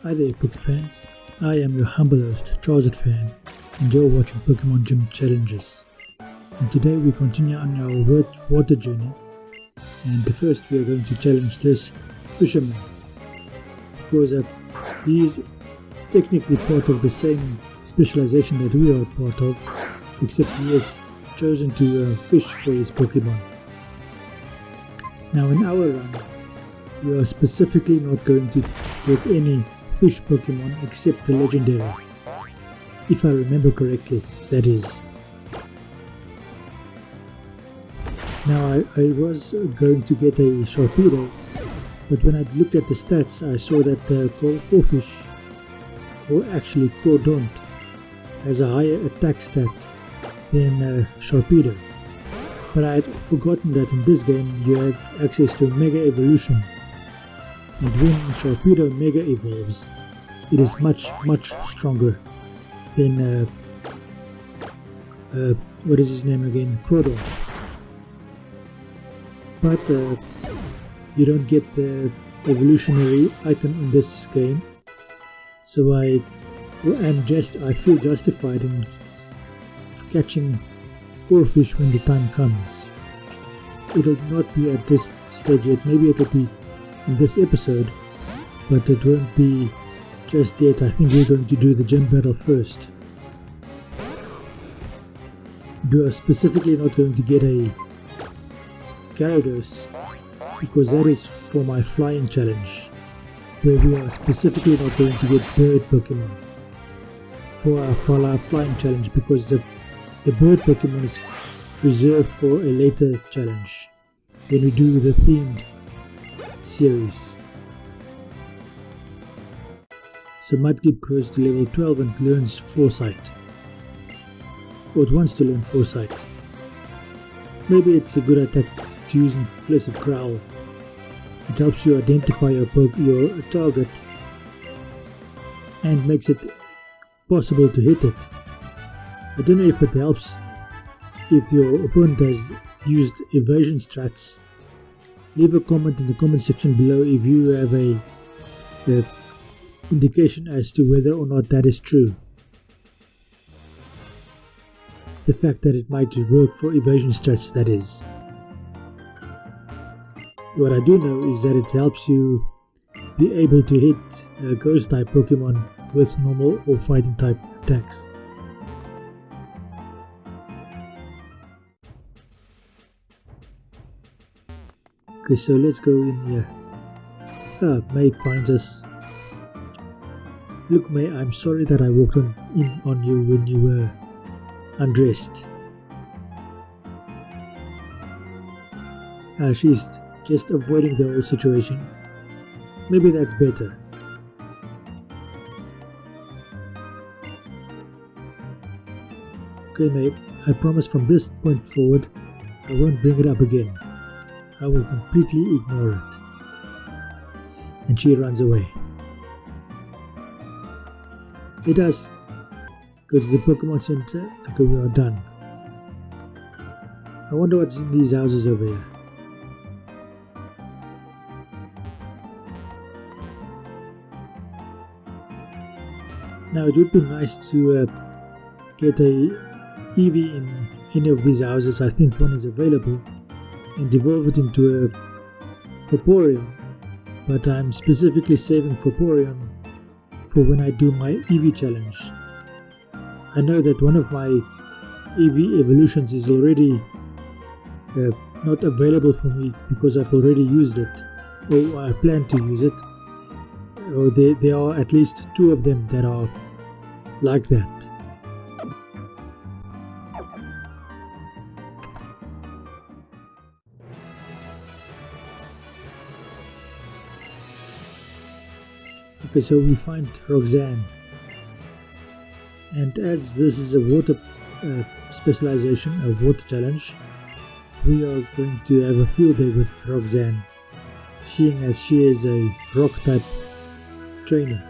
Hi there Pokefans, I am your humble host Fan and you're watching Pokemon Gym Challenges. And today we continue on our water journey, and first we are going to challenge this fisherman because he is technically part of the same specialization that we are part of, except he has chosen to fish for his Pokemon. Now in our run, we are specifically not going to get any fish Pokemon except the legendary, if I remember correctly, that is. Now I was going to get a Sharpedo, but when I looked at the stats I saw that the Corfish, or actually Cordont, has a higher attack stat than Sharpedo. But I had forgotten that in this game you have access to Mega Evolution, and when Sharpedo Mega evolves, it is much stronger than what is his name again? Cordont. But you don't get the evolutionary item in this game, so I feel justified in catching 4 fish when the time comes. It'll not be at this stage yet, maybe it'll be in this episode, but it won't be just yet. I think we're going to do the gym battle first. We are specifically not going to get a Gyarados because that is for my flying challenge, where we are specifically not going to get bird Pokemon for our flying challenge, because the bird Pokemon is reserved for a later challenge when we do the themed series. So Mudkip grows to level 12 and learns Foresight, or it wants to learn Foresight. Maybe it's a good attack to use in place of Growl. It helps you identify your target and makes it possible to hit it. I don't know if it helps if your opponent has used evasion strats. Leave a comment in the comment section below if you have a indication as to whether or not that is true. The fact that it might work for evasion strats, that is. What I do know is that it helps you be able to hit ghost type Pokemon with normal or fighting type attacks. Okay, so let's go in here. May finds us. Look May, I'm sorry that I walked in on you when you were undressed. She's just avoiding the whole situation. Maybe that's better. Okay mate, I promise from this point forward I won't bring it up again. I will completely ignore it. And she runs away. Let us go to the Pokemon Center. Okay, we are done. I wonder what's in these houses over here. Now it would be nice to get a Eevee in any of these houses. I think one is available, and evolve it into a Vaporeon, but I'm specifically saving Vaporeon for when I do my Eevee challenge. I know that one of my Eevee evolutions is already not available for me because I've already used it, or I plan to use it, or there are at least 2 of them that are like that. Okay, so we find Roxanne, and as this is a water specialization, a water challenge, we are going to have a field day with Roxanne, seeing as she is a rock type trainer.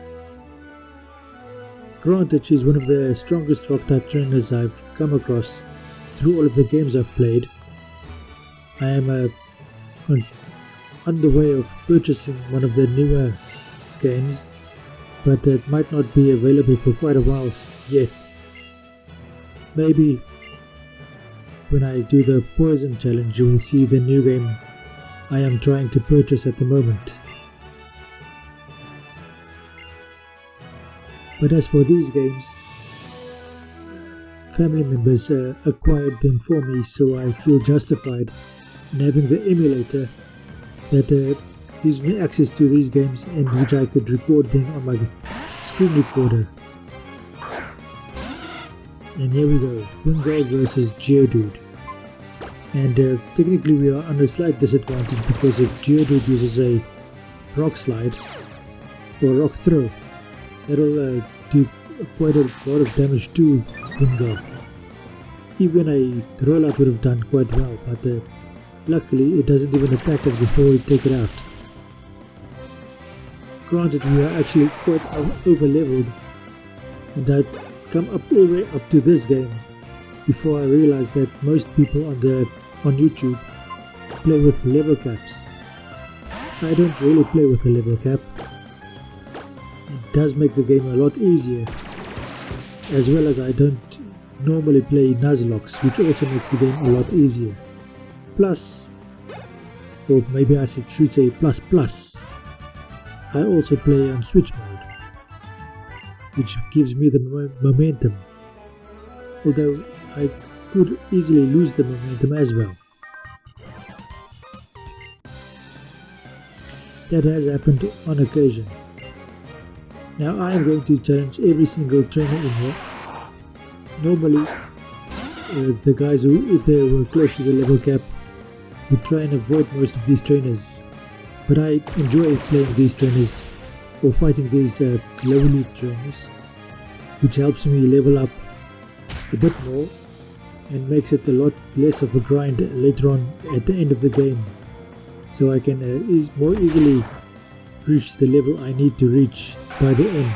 Granted, she's one of the strongest rock type trainers I've come across through all of the games I've played. I am on the way of purchasing one of the newer games, but it might not be available for quite a while yet. Maybe when I do the poison challenge, you will see the new game I am trying to purchase at the moment. But as for these games, family members acquired them for me, so I feel justified in having the emulator that gives me access to these games and which I could record them on my screen recorder. And here we go, Wingull versus Geodude. And technically we are under a slight disadvantage because if Geodude uses a rock slide or rock throw, that'll do quite a lot of damage to Wingull. Even a roll up would have done quite well, but luckily it doesn't even attack us before we take it out. Granted, we are actually quite over leveled, and I've come up all the way up to this game before I realized that most people on YouTube play with level caps. I don't really play with a level cap. It does make the game a lot easier, as well as I don't normally play Nuzlocke, which also makes the game a lot easier. Plus, or maybe I should say plus, I also play on Switch mode, which gives me the momentum, although I could easily lose the momentum as well. That has happened on occasion. Now I am going to challenge every single trainer in here. Normally, the guys who, if they were close to the level cap, would try and avoid most of these trainers. But I enjoy playing these trainers or fighting these low elite trainers, which helps me level up a bit more and makes it a lot less of a grind later on at the end of the game, so I can more easily reach the level I need to reach by the end.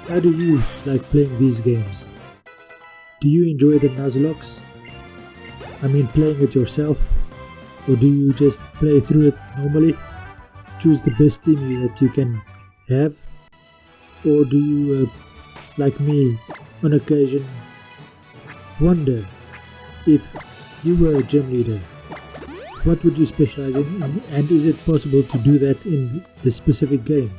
How do you like playing these games? Do you enjoy the Nuzlocke? I mean playing it yourself, or do you just play through it normally, choose the best team that you can have, or do you, like me, on occasion wonder if you were a gym leader, what would you specialize in, and is it possible to do that in this specific game?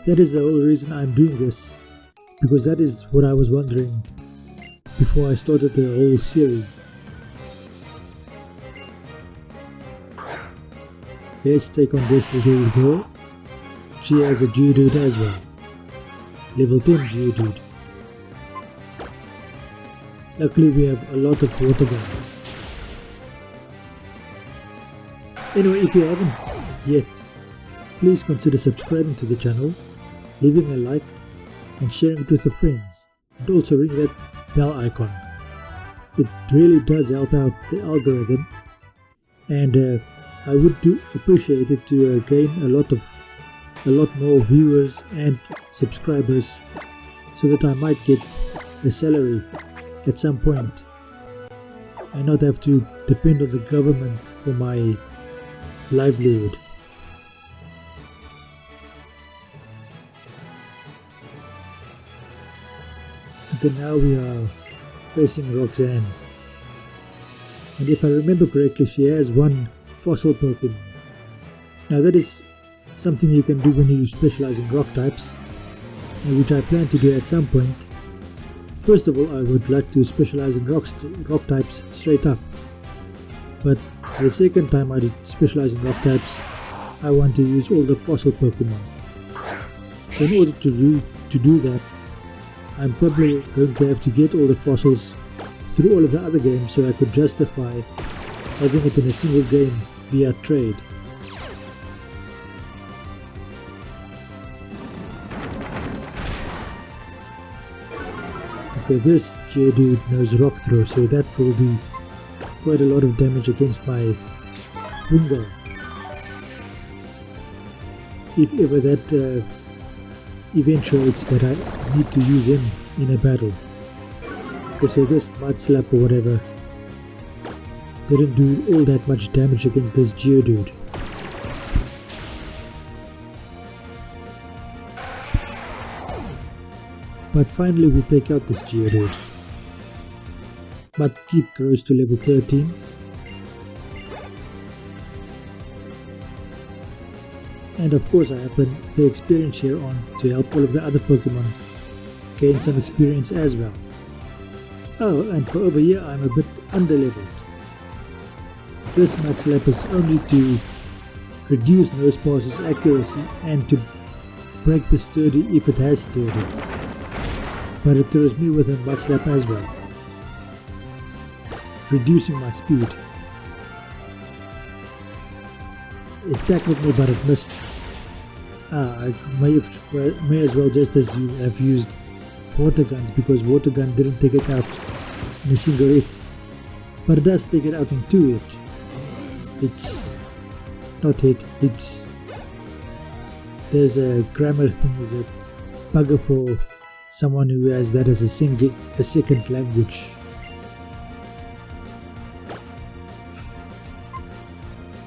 That is the whole reason I'm doing this, because that is what I was wondering before I started the whole series. Let's take on this little girl. She has a Geodude as well. Level 10 Geodude. Luckily we have a lot of water guns. Anyway, if you haven't yet, please consider subscribing to the channel, leaving a like and sharing it with your friends, and also ring that bell icon. It really does help out the algorithm, and I would appreciate it to gain a lot more viewers and subscribers, so that I might get a salary at some point and not have to depend on the government for my livelihood. Okay, now we are facing Roxanne, and if I remember correctly, she has one fossil Pokemon. Now that is something you can do when you specialize in rock types, which I plan to do at some point. First of all, I would like to specialize in rock types straight up, but the second time I specialize in rock types, I want to use all the fossil Pokemon. So in order to do that, I'm probably going to have to get all the fossils through all of the other games, so I could justify having it in a single game via trade. Okay, this Geodude knows Rock Throw, so that will do quite a lot of damage against my Wingull, if ever that eventuates that I need to use him in a battle. Okay, so this Mud Slap or whatever didn't do all that much damage against this Geodude. But finally we take out this Geodude. But keep grows to level 13. And of course I have the experience here on to help all of the other Pokemon gain some experience as well. Oh, and for over here I'm a bit underleveled. This Mud Slap is only to reduce Nosepass's accuracy and to break the sturdy if it has sturdy. But it throws me with a Mud Slap as well, reducing my speed. It tackled me but it missed. I may as well just as you have used water guns, because water gun didn't take it out in a single hit. But it does take it out in 2 hits. It's not hit, it's... There's a grammar thing, is a bugger for someone who has that as a second language.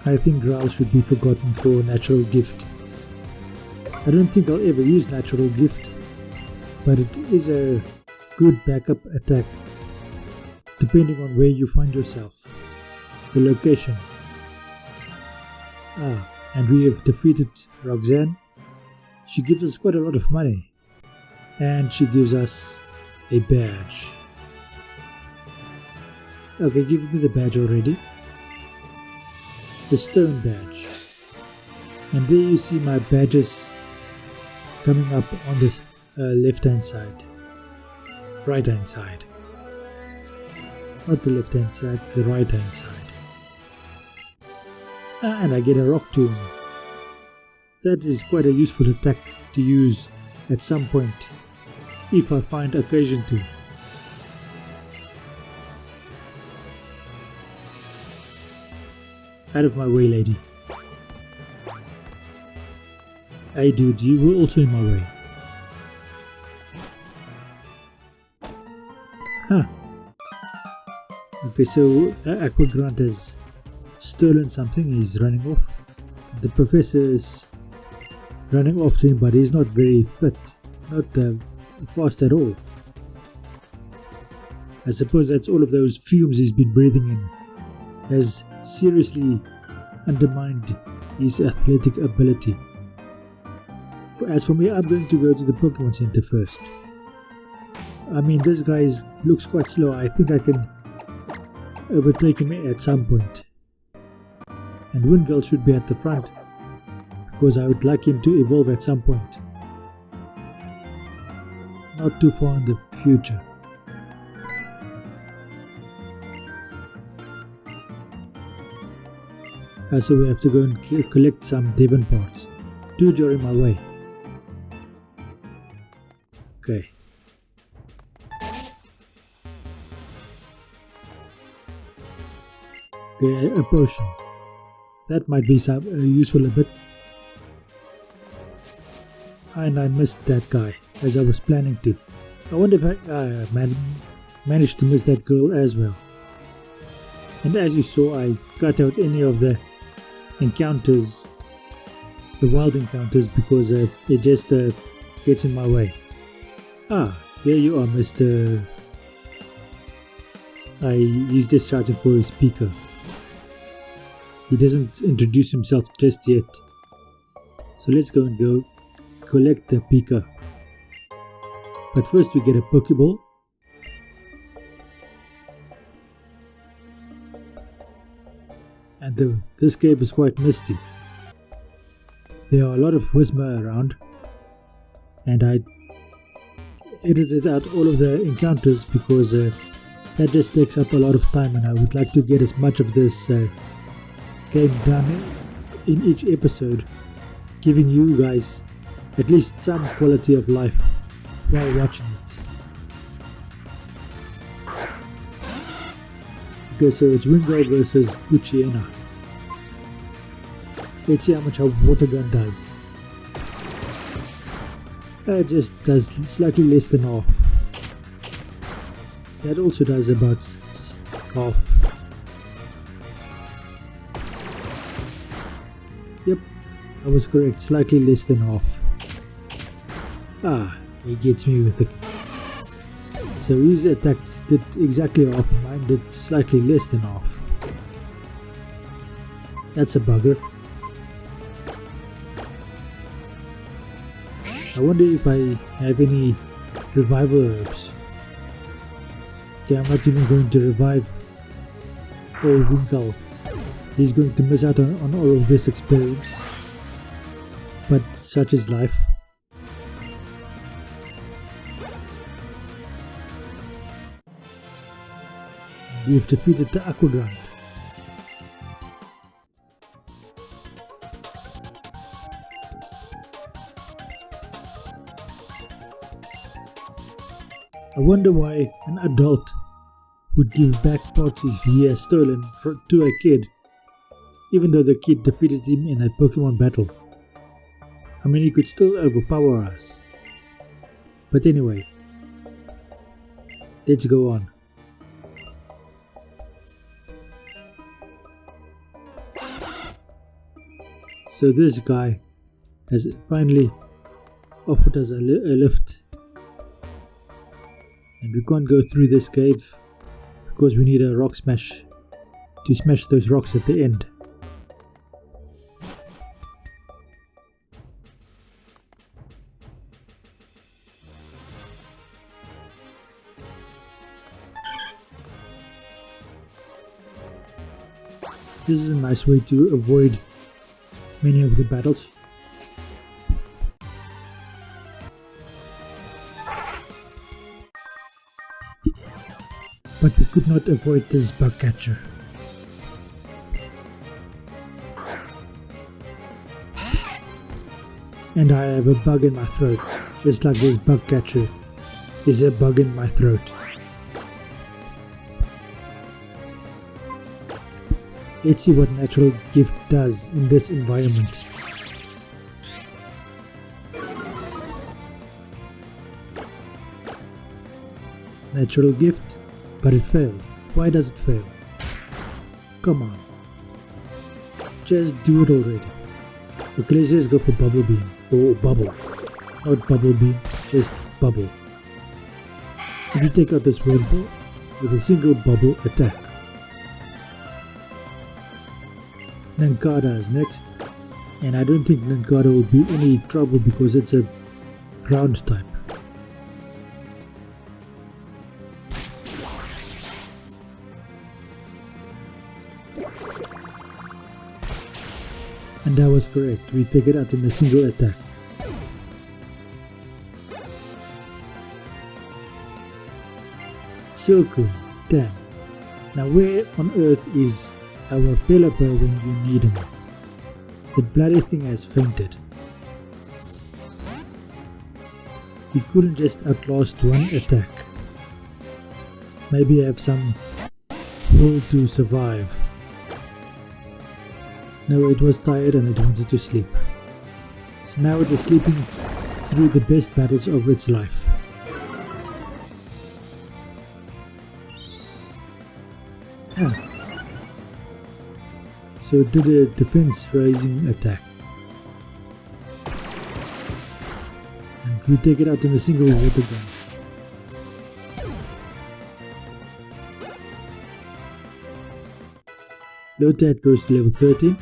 I think Growl should be forgotten for Natural Gift. I don't think I'll ever use Natural Gift, but it is a good backup attack depending on where you find yourself, the location. And we have defeated Roxanne. She gives us quite a lot of money, and she gives us a badge. Okay, give me the badge already. The stone badge. And there you see my badges coming up on this left hand side, right hand side, not the left hand side, the right hand side. And I get a rock tomb. That is quite a useful attack to use at some point, if I find occasion to. Out of my way, lady. Hey dude, you were also in my way. Huh. Okay, so Aqua Grunt has stolen something, he's running off. The professor is running off to him, but he's not very fit, not fast at all. I suppose that's all of those fumes he's been breathing in has seriously undermined his athletic ability. As for me, I'm going to go to the Pokemon Center first. I mean, this guy looks quite slow. I think I can overtake him at some point. And Wingull should be at the front, because I would like him to evolve at some point. Not too far in the future. So we have to go and collect some Devon parts. Dude, you're in my way. Okay. Okay, a potion. That might be some useful a bit. And I missed that guy, as I was planning to. I wonder if I managed to miss that girl as well. And as you saw, I cut out any of the encounters, the wild encounters, because it just gets in my way. Here you are, Mr. He's just charging for his Pika. He doesn't introduce himself just yet. So let's go collect the Pika. But first we get a Pokeball. And this cave is quite misty. There are a lot of Whismur around, and I edited out all of the encounters because that just takes up a lot of time, and I would like to get as much of this game done in each episode, giving you guys at least some quality of life while watching it. Okay, so it's Wingull versus Poochyena. Let's see how much our water gun does. It just does slightly less than half. That also does about half. Yep, I was correct, slightly less than half. He gets me with a So his attack did exactly half and mine did slightly less than half. That's a bugger. I wonder if I have any revival herbs. Okay, I'm not even going to revive old Winkle. He's going to miss out on all of this experience. But such is life. We've defeated the Aquadrant. I wonder why an adult would give back parts if he has stolen to a kid, even though the kid defeated him in a Pokemon battle. I mean, he could still overpower us. But anyway, let's go on. So this guy has finally offered us a lift. And we can't go through this cave because we need a rock smash to smash those rocks at the end. This is a nice way to avoid many of the battles. But we could not avoid this bug catcher. And I have a bug in my throat, just like this bug catcher is a bug in my throat. Let's see what Natural Gift does in this environment. Natural Gift, but it failed. Why does it fail? Come on. Just do it already. Okay, let's just go for Bubble Beam. Or Bubble. Not Bubble Beam, just Bubble. If you take out this Wind Ball with a single Bubble attack. Nankada is next, and I don't think Nankada will be any trouble because it's a ground type. And that was correct, we take it out in a single attack. Silcoon, damn. Now where on earth is our Pelipper when you need him? The bloody thing has fainted. He couldn't just outlast one attack. Maybe have some will to survive. No, it was tired and it wanted to sleep. So now it is sleeping through the best battles of its life. Ah. So it did a defense raising attack. And we take it out in a single water gun. Lotad goes to level 13.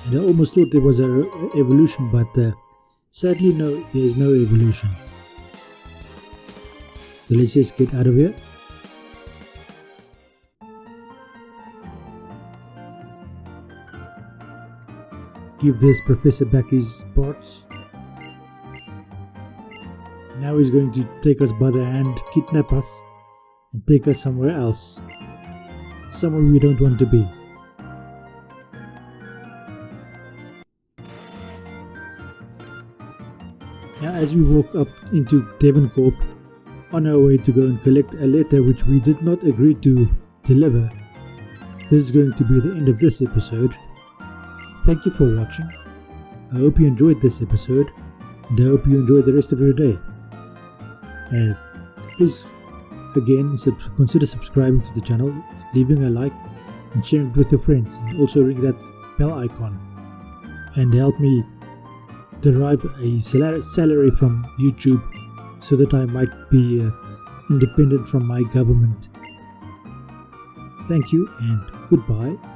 And I almost thought there was an evolution, but sadly no, there is no evolution. So let's just get out of here. Give this professor back his parts. Now he's going to take us by the hand, kidnap us, and take us somewhere else. Somewhere we don't want to be. Now as we walk up into Devoncorp, on our way to go and collect a letter which we did not agree to deliver, this is going to be the end of this episode. Thank you for watching. I hope you enjoyed this episode, and I hope you enjoy the rest of your day. And please again consider subscribing to the channel, leaving a like and sharing it with your friends, and also ring that bell icon and help me derive a salary from YouTube so that I might be independent from my government. Thank you and goodbye.